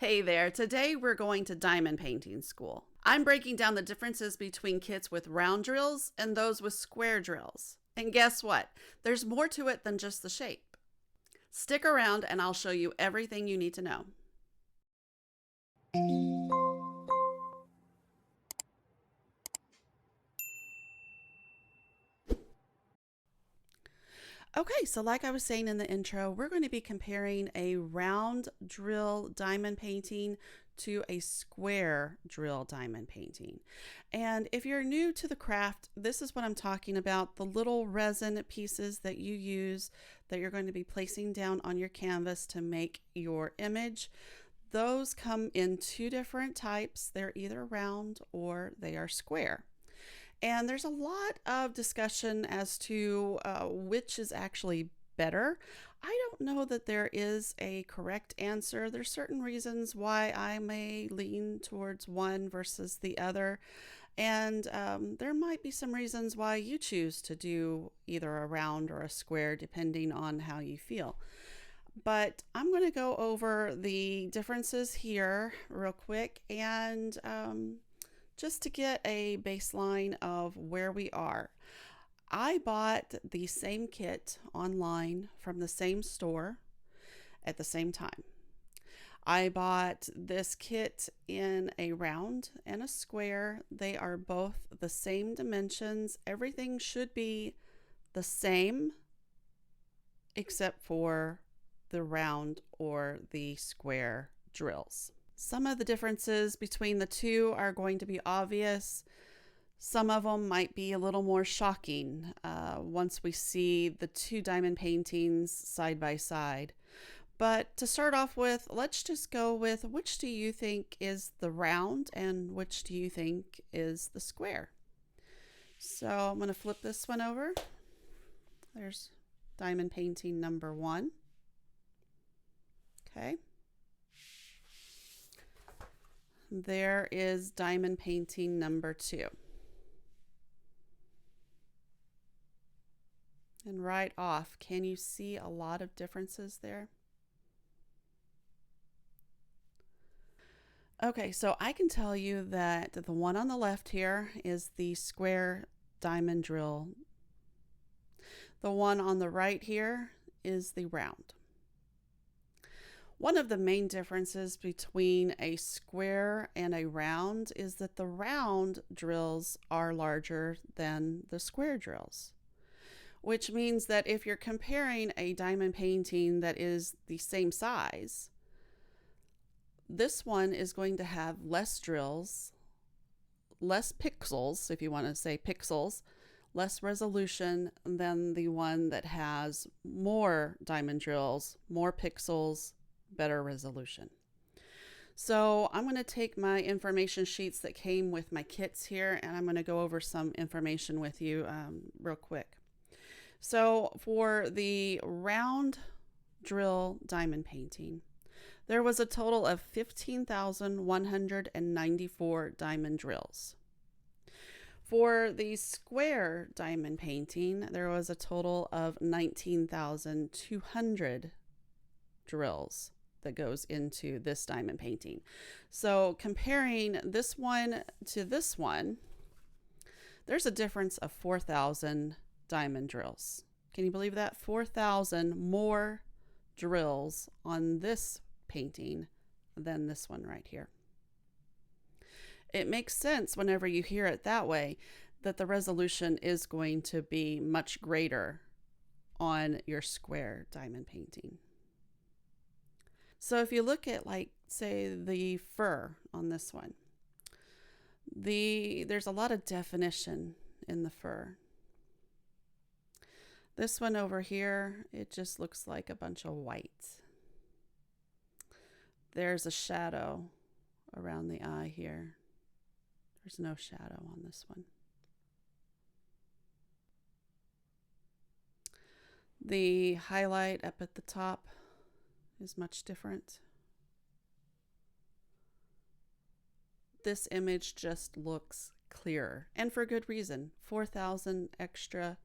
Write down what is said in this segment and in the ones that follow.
Hey there, today we're going to diamond painting school. I'm breaking down the differences between kits with round drills and those with square drills. And guess what? There's more to it than just the shape. Stick around and I'll show you everything you need to know. Okay, so like I was saying in the intro, we're going to be comparing a round drill diamond painting to a square drill diamond painting. And if you're new to the craft, this is what I'm talking about, the little resin pieces that you use that you're going to be placing down on your canvas to make your image. Those come in two different types. They're either round or they are square. And there's a lot of discussion as to which is actually better. I don't know that there is a correct answer. There's certain reasons why I may lean towards one versus the other. And there might be some reasons why you choose to do either a round or a square, depending on how you feel. But I'm going to go over the differences here real quick and just to get a baseline of where we are. I bought the same kit online from the same store at the same time. I bought this kit in a round and a square. They are both the same dimensions. Everything should be the same except for the round or the square drills. Some of the differences between the two are going to be obvious. Some of them might be a little more shocking once we see the two diamond paintings side by side. But to start off with, let's just go with which do you think is the round and which do you think is the square? So I'm going to flip this one over. There's diamond painting number one. Okay. There is diamond painting number two. And right off, can you see a lot of differences there? Okay, so I can tell you that the one on the left here is the square diamond drill. The one on the right here is the round. One of the main differences between a square and a round is that the round drills are larger than the square drills, which means that if you're comparing a diamond painting that is the same size, this one is going to have less drills, less pixels, if you want to say pixels, less resolution than the one that has more diamond drills, more pixels, better resolution. So I'm going to take my information sheets that came with my kits here and I'm going to go over some information with you real quick. So for the round drill diamond painting, there was a total of 15,194 diamond drills. For the square diamond painting, there was a total of 19,200 drills that goes into this diamond painting. So comparing this one to this one, there's a difference of 4,000 diamond drills. Can you believe that? 4,000 more drills on this painting than this one right here. It makes sense whenever you hear it that way that the resolution is going to be much greater on your square diamond painting. So if you look at, like, say, the fur on this one, there's a lot of definition in the fur. This one over here, it just looks like a bunch of white. There's a shadow around the eye here. There's no shadow on this one. The highlight up at the top is much different. This image just looks clearer, and for good reason. 4,000 extra,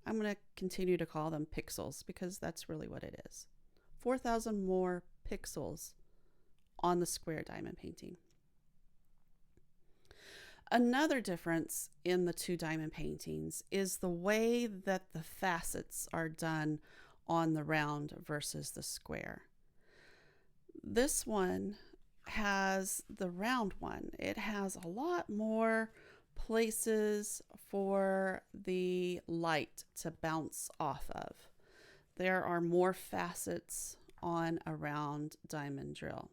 I'm going to continue to call them pixels because that's really what it is. 4,000 more pixels on the square diamond painting. Another difference in the two diamond paintings is the way that the facets are done on the round versus the square. This one has the round one. It has a lot more places for the light to bounce off of. There are more facets on a round diamond drill.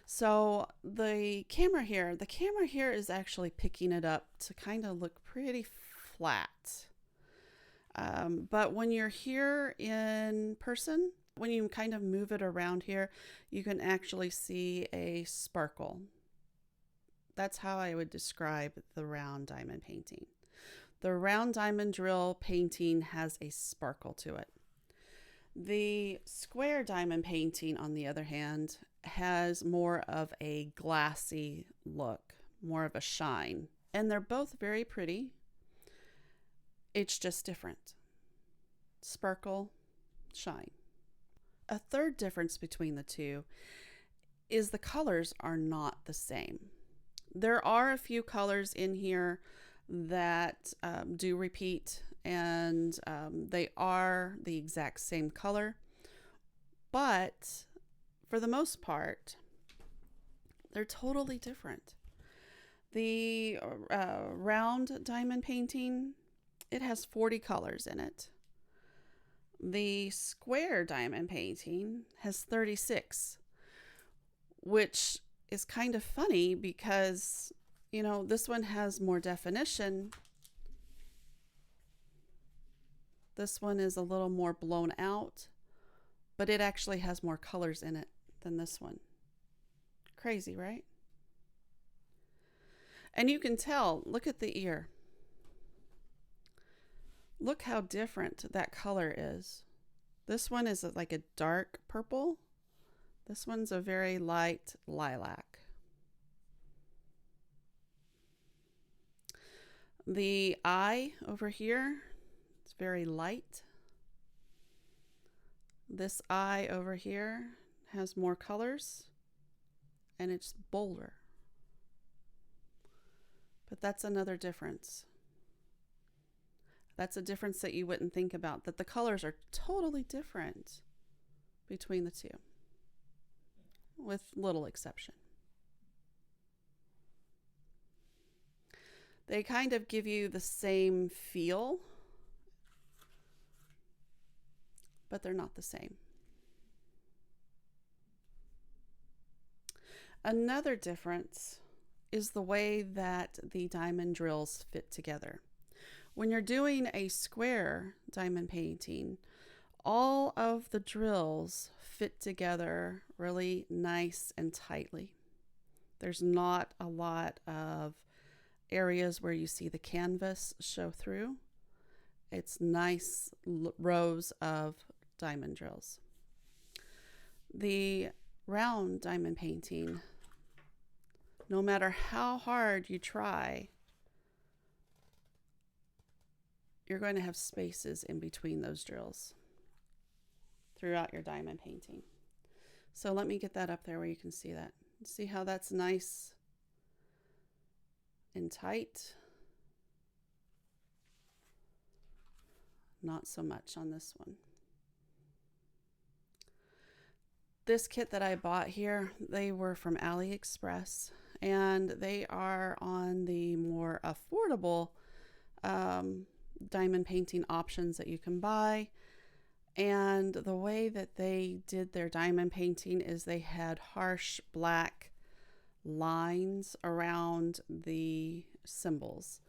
So the camera here is actually picking it up to kind of look pretty flat. But when you're here in person, when you kind of move it around here, you can actually see a sparkle. That's how I would describe the round diamond painting. The round diamond drill painting has a sparkle to it. The square diamond painting, on the other hand, has more of a glassy look, more of a shine. And they're both very pretty. It's just different. Sparkle, shine. A third difference between the two is the colors are not the same. There are a few colors in here that do repeat, and they are the exact same color, but for the most part, they're totally different. The round diamond painting, it has 40 colors in it. The square diamond painting has 36, which is kind of funny because, you know, this one has more definition. This one is a little more blown out, but it actually has more colors in it than this one. Crazy, right? And you can tell, look at the ear. Look how different that color is. This one is like a dark purple. This one's a very light lilac. The eye over here, it's very light. This eye over here has more colors and it's bolder. But that's another difference. That's a difference that you wouldn't think about, that the colors are totally different between the two, with little exception. They kind of give you the same feel, but they're not the same. Another difference is the way that the diamond drills fit together. When you're doing a square diamond painting, all of the drills fit together really nice and tightly. There's not a lot of areas where you see the canvas show through. It's nice rows of diamond drills. The round diamond painting, no matter how hard you try, you're going to have spaces in between those drills throughout your diamond painting. So let me get that up there where you can see that. See how that's nice and tight? Not so much on this one. This kit that I bought here, they were from AliExpress, and they are on the more affordable diamond painting options that you can buy. And the way that they did their diamond painting is they had harsh black lines around the symbols.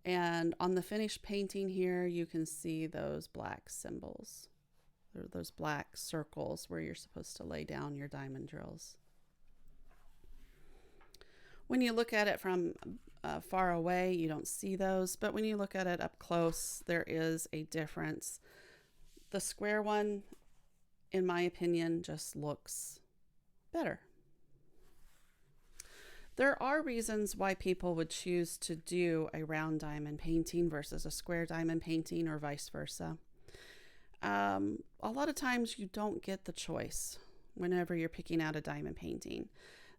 And on the finished painting here, you can see those black symbols, or those black circles where you're supposed to lay down your diamond drills. When you look at it from far away, you don't see those, but when you look at it up close, there is a difference. The square one, in my opinion, just looks better. There are reasons why people would choose to do a round diamond painting versus a square diamond painting, or vice versa. A lot of times you don't get the choice whenever you're picking out a diamond painting.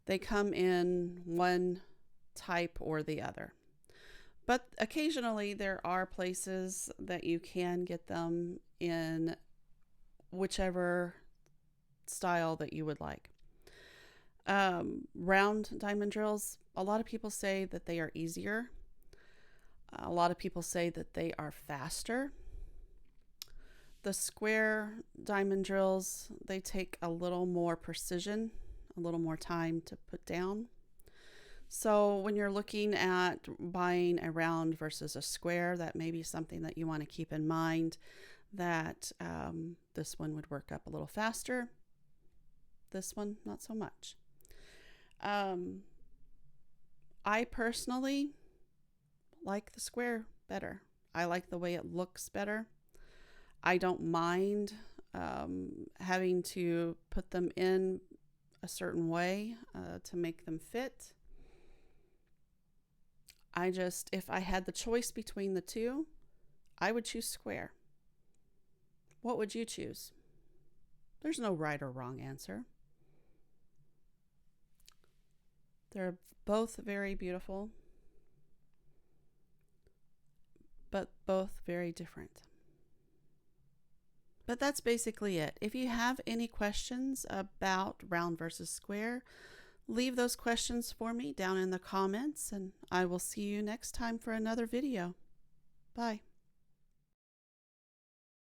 They come in one type or the other. But occasionally there are places that you can get them in whichever style that you would like. Round diamond drills, a lot of people say that they are easier. A lot of people say that they are faster. The square diamond drills, they take a little more precision, a little more time to put down. So when you're looking at buying a round versus a square, that may be something that you want to keep in mind, that this one would work up a little faster. This one, not so much. I personally like the square better. I like the way it looks better. I don't mind having to put them in a certain way to make them fit. If I had the choice between the two, I would choose square. What would you choose? There's no right or wrong answer. They're both very beautiful, but both very different. But that's basically it. If you have any questions about round versus square, leave those questions for me down in the comments, and I will see you next time for another video. Bye.